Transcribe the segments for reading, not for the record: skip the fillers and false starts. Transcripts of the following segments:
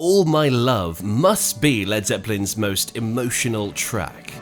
All My Love must be Led Zeppelin's most emotional track.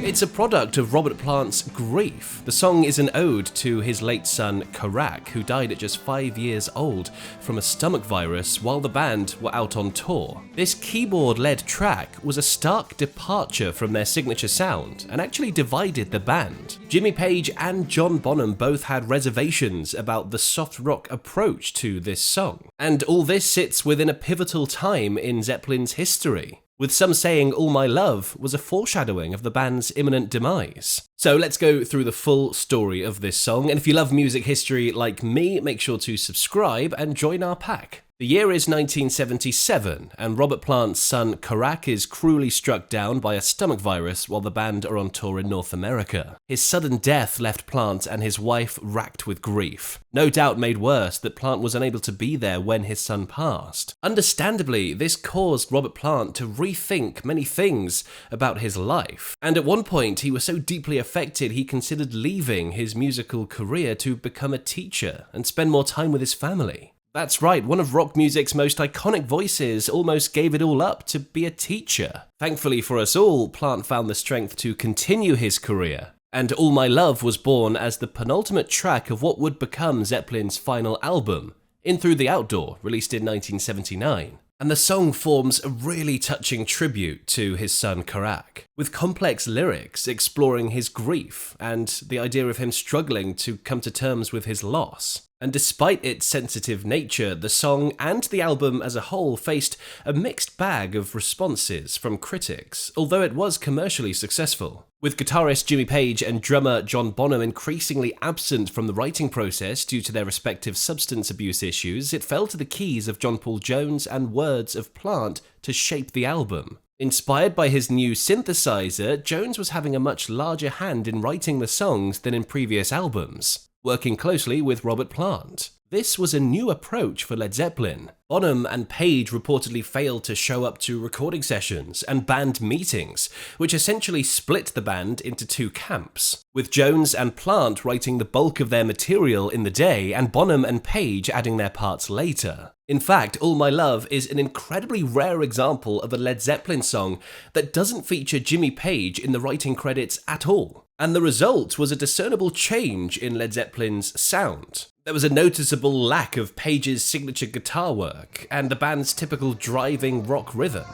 It's a product of Robert Plant's grief. The song is an ode to his late son Karac, who died at just 5 years old from a stomach virus while the band were out on tour. This keyboard-led track was a stark departure from their signature sound and actually divided the band. Jimmy Page and John Bonham both had reservations about the soft rock approach to this song. And all this sits within a pivotal time in Zeppelin's history, with some saying All My Love was a foreshadowing of the band's imminent demise. So let's go through the full story of this song, and if you love music history like me, make sure to subscribe and join our pack. The year is 1977, and Robert Plant's son Karac is cruelly struck down by a stomach virus while the band are on tour in North America. His sudden death left Plant and his wife racked with grief, no doubt made worse that Plant was unable to be there when his son passed. Understandably, this caused Robert Plant to rethink many things about his life, and at one point he was so deeply affected he considered leaving his musical career to become a teacher and spend more time with his family. That's right, one of rock music's most iconic voices almost gave it all up to be a teacher. Thankfully for us all, Plant found the strength to continue his career, and All My Love was born as the penultimate track of what would become Zeppelin's final album, In Through the Outdoor, released in 1979. And the song forms a really touching tribute to his son Karac, with complex lyrics exploring his grief and the idea of him struggling to come to terms with his loss. And despite its sensitive nature, the song and the album as a whole faced a mixed bag of responses from critics, although it was commercially successful. With guitarist Jimmy Page and drummer John Bonham increasingly absent from the writing process due to their respective substance abuse issues, it fell to the keys of John Paul Jones and words of Plant to shape the album. Inspired by his new synthesizer, Jones was having a much larger hand in writing the songs than in previous albums, working closely with Robert Plant. This was a new approach for Led Zeppelin. Bonham and Page reportedly failed to show up to recording sessions and band meetings, which essentially split the band into two camps, with Jones and Plant writing the bulk of their material in the day and Bonham and Page adding their parts later. In fact, All My Love is an incredibly rare example of a Led Zeppelin song that doesn't feature Jimmy Page in the writing credits at all. And the result was a discernible change in Led Zeppelin's sound. There was a noticeable lack of Page's signature guitar work and the band's typical driving rock rhythm.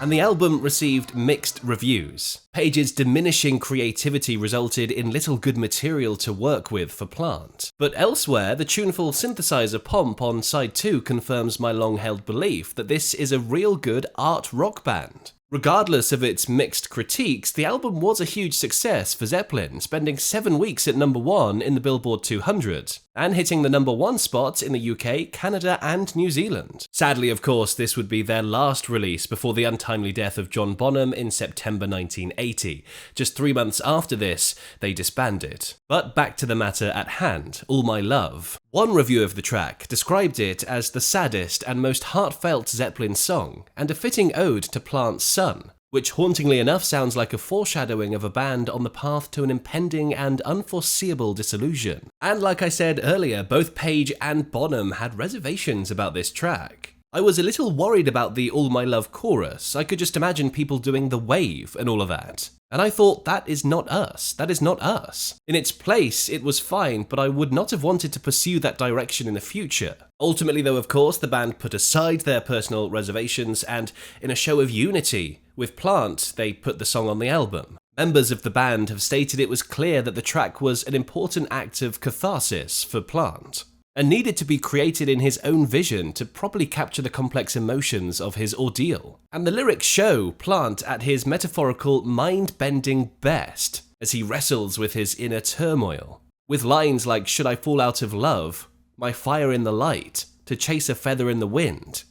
And the album received mixed reviews. Page's diminishing creativity resulted in little good material to work with for Plant. But elsewhere, the tuneful synthesizer pomp on side 2 confirms my long-held belief that this is a real good art rock band. Regardless of its mixed critiques, the album was a huge success for Zeppelin, spending 7 weeks at number 1 in the Billboard 200, and hitting the number 1 spot in the UK, Canada and New Zealand. Sadly, of course, this would be their last release before the untimely death of John Bonham in September 1980. Just 3 months after this, they disbanded. But back to the matter at hand, All My Love. One review of the track described it as the saddest and most heartfelt Zeppelin song, and a fitting ode to Plant's son, which hauntingly enough sounds like a foreshadowing of a band on the path to an impending and unforeseeable dissolution. And like I said earlier, both Page and Bonham had reservations about this track. I was a little worried about the All My Love chorus. I could just imagine people doing the wave and all of that. And I thought, that is not us. That is not us. In its place, it was fine, but I would not have wanted to pursue that direction in the future. Ultimately, though, of course, the band put aside their personal reservations and, in a show of unity with Plant, they put the song on the album. Members of the band have stated it was clear that the track was an important act of catharsis for Plant, and needed to be created in his own vision to properly capture the complex emotions of his ordeal. And the lyrics show Plant at his metaphorical, mind-bending best as he wrestles with his inner turmoil, with lines like, "Should I fall out of love? My fire in the light, to chase a feather in the wind."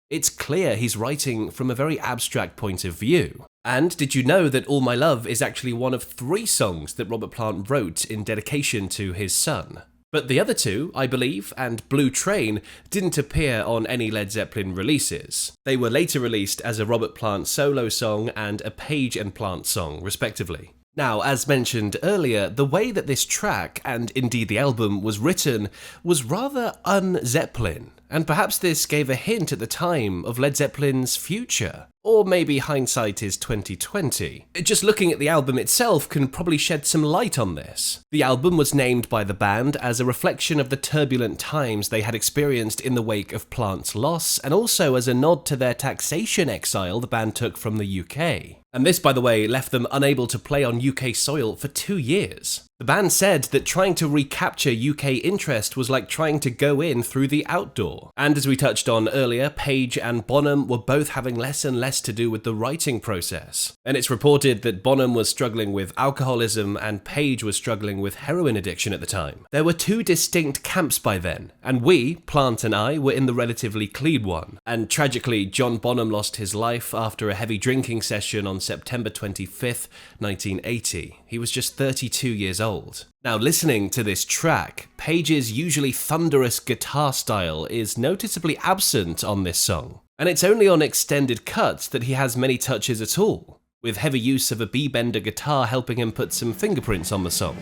It's clear he's writing from a very abstract point of view. And did you know that All My Love is actually one of 3 songs that Robert Plant wrote in dedication to his son? But the other two, I Believe and Blue Train, didn't appear on any Led Zeppelin releases. They were later released as a Robert Plant solo song and a Page and Plant song, respectively. Now, as mentioned earlier, the way that this track, and indeed the album, was written was rather un-Zeppelin, and perhaps this gave a hint at the time of Led Zeppelin's future. Or maybe hindsight is 2020. Just looking at the album itself can probably shed some light on this. The album was named by the band as a reflection of the turbulent times they had experienced in the wake of Plant's loss, and also as a nod to their taxation exile the band took from the UK. And this, by the way, left them unable to play on UK soil for 2 years. The band said that trying to recapture UK interest was like trying to go in through the outdoor. And as we touched on earlier, Page and Bonham were both having less and less to do with the writing process. And it's reported that Bonham was struggling with alcoholism and Page was struggling with heroin addiction at the time. There were 2 distinct camps by then, and we, Plant and I, were in the relatively clean one. And tragically, John Bonham lost his life after a heavy drinking session on September 25th, 1980. He was just 32 years old. Now, listening to this track, Page's usually thunderous guitar style is noticeably absent on this song. And it's only on extended cuts that he has many touches at all, with heavy use of a B-bender guitar helping him put some fingerprints on the song.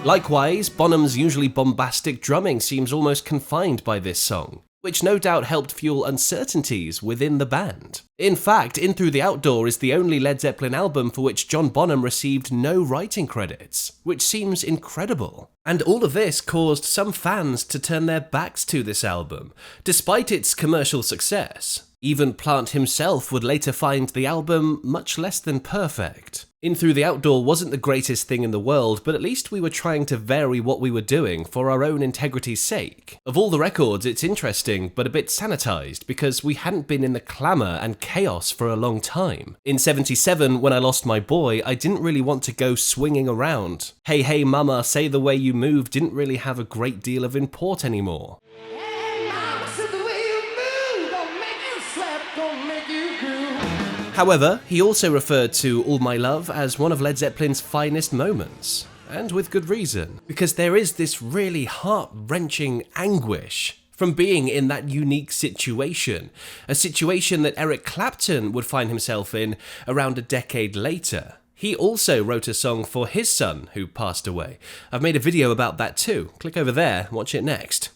Likewise, Bonham's usually bombastic drumming seems almost confined by this song, which no doubt helped fuel uncertainties within the band. In fact, In Through the Outdoor is the only Led Zeppelin album for which John Bonham received no writing credits, which seems incredible. And all of this caused some fans to turn their backs to this album, despite its commercial success. Even Plant himself would later find the album much less than perfect. In Through the Outdoor wasn't the greatest thing in the world, but at least we were trying to vary what we were doing for our own integrity's sake. Of all the records, it's interesting, but a bit sanitized, because we hadn't been in the clamour and chaos for a long time. In '77, when I lost my boy, I didn't really want to go swinging around. Hey Hey Mama, Say the Way You Move didn't really have a great deal of import anymore. However, he also referred to All My Love as one of Led Zeppelin's finest moments, and with good reason, because there is this really heart-wrenching anguish from being in that unique situation, a situation that Eric Clapton would find himself in around a decade later. He also wrote a song for his son, who passed away. I've made a video about that too. Click over there, watch it next.